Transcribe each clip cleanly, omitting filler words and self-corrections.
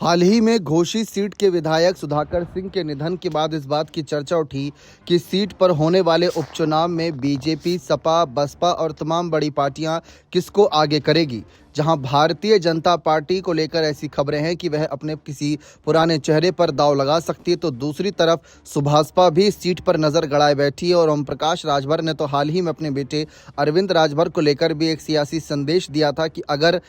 हाल ही में घोषित सीट के विधायक सुधाकर सिंह के निधन के बाद इस बात की चर्चा उठी कि सीट पर होने वाले उपचुनाव में बीजेपी, सपा, बसपा और तमाम बड़ी पार्टियां किसको आगे करेगी। जहां भारतीय जनता पार्टी को लेकर ऐसी खबरें हैं कि वह अपने किसी पुराने चेहरे पर दांव लगा सकती है, तो दूसरी तरफ सुभाषपा भी इस सीट पर नजर गड़ाए बैठी है। और ओम प्रकाश राजभर ने तो हाल ही में अपने बेटे अरविंद राजभर को लेकर भी एक सियासी संदेश दिया था कि अगर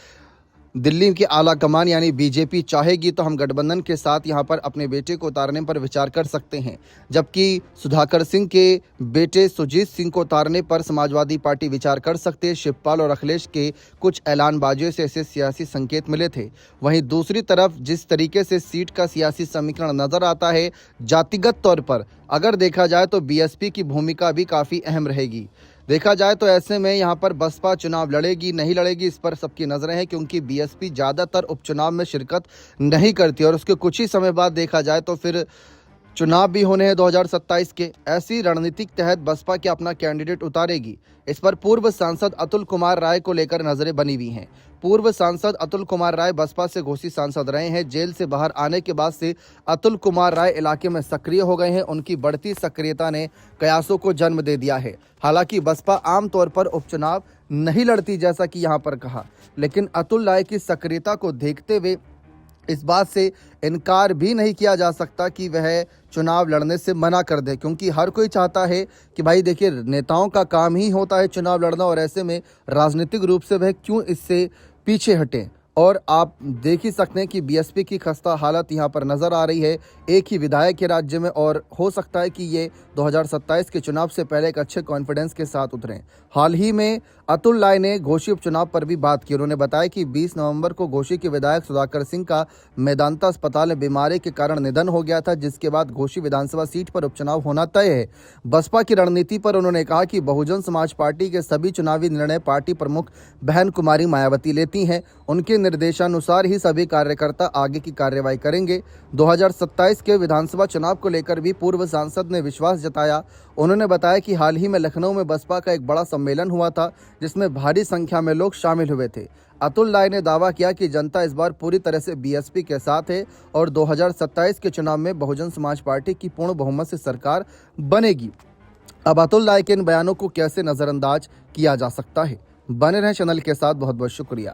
दिल्ली की आला कमान यानी बीजेपी चाहेगी तो हम गठबंधन के साथ यहां पर अपने बेटे को उतारने पर विचार कर सकते हैं। जबकि सुधाकर सिंह के बेटे सुजीत सिंह को उतारने पर समाजवादी पार्टी विचार कर सकते है। शिवपाल और अखिलेश के कुछ ऐलानबाजियों से ऐसे सियासी संकेत मिले थे। वहीं दूसरी तरफ जिस तरीके से सीट का सियासी समीकरण नजर आता है, जातिगत तौर पर अगर देखा जाए तो बीएसपी की भूमिका भी काफ़ी अहम रहेगी। देखा जाए तो ऐसे में यहाँ पर बसपा चुनाव लड़ेगी नहीं लड़ेगी, इस पर सबकी नजरें हैं, क्योंकि बीएसपी ज़्यादातर उपचुनाव में शिरकत नहीं करती और उसके कुछ ही समय बाद देखा जाए तो फिर चुनाव भी होने हैं 2027 के। ऐसी रणनीति के तहत बसपा क्या अपना कैंडिडेट उतारेगी, इस पर पूर्व सांसद अतुल कुमार राय को लेकर नजरें बनी हुई हैं। पूर्व सांसद अतुल कुमार राय बसपा से घोषित सांसद रहे हैं। जेल से बाहर आने के बाद से अतुल कुमार राय इलाके में सक्रिय हो गए हैं। उनकी बढ़ती सक्रियता ने कयासों को जन्म दे दिया है। हालांकि बसपा आमतौर पर उपचुनाव नहीं लड़ती जैसा कि यहाँ पर कहा, लेकिन अतुल राय की सक्रियता को देखते हुए इस बात से इनकार भी नहीं किया जा सकता कि वह चुनाव लड़ने से मना कर दे, क्योंकि हर कोई चाहता है कि भाई देखिए, नेताओं का काम ही होता है चुनाव लड़ना, और ऐसे में राजनीतिक रूप से वह क्यों इससे पीछे हटें। और आप देख ही सकते हैं कि बीएसपी की खस्ता हालत यहाँ पर नज़र आ रही है। एक ही विधायक है राज्य में और हो सकता है कि ये 2027 के चुनाव से पहले एक अच्छे कॉन्फिडेंस के साथ उतरें। हाल ही में अतुल राय ने घोषी उपचुनाव पर भी बात की। उन्होंने बताया कि 20 नवंबर को घोषी के विधायक सुधाकर सिंह का मेदांता अस्पताल में बीमारी के कारण निधन हो गया था, जिसके बाद घोषी विधानसभा सीट पर उपचुनाव होना तय है। बसपा की रणनीति पर उन्होंने कहा कि बहुजन समाज पार्टी के सभी चुनावी निर्णय पार्टी प्रमुख बहन कुमारी मायावती लेती हैं। उनके निर्देशानुसार ही सभी कार्यकर्ता आगे की कार्रवाई करेंगे। 2027 के विधानसभा चुनाव को लेकर भी पूर्व सांसद ने विश्वास जताया। उन्होंने बताया कि हाल ही में लखनऊ में बसपा का एक बड़ा सम्मेलन हुआ था, जिसमें भारी संख्या में लोग शामिल हुए थे। अतुल राय ने दावा किया कि जनता इस बार पूरी तरह से बीएसपी के साथ है और 2027 के चुनाव में बहुजन समाज पार्टी की पूर्ण बहुमत से सरकार बनेगी। अब अतुल राय के इन बयानों को कैसे नजरअंदाज किया जा सकता है? बने रहें चैनल के साथ। बहुत बहुत शुक्रिया।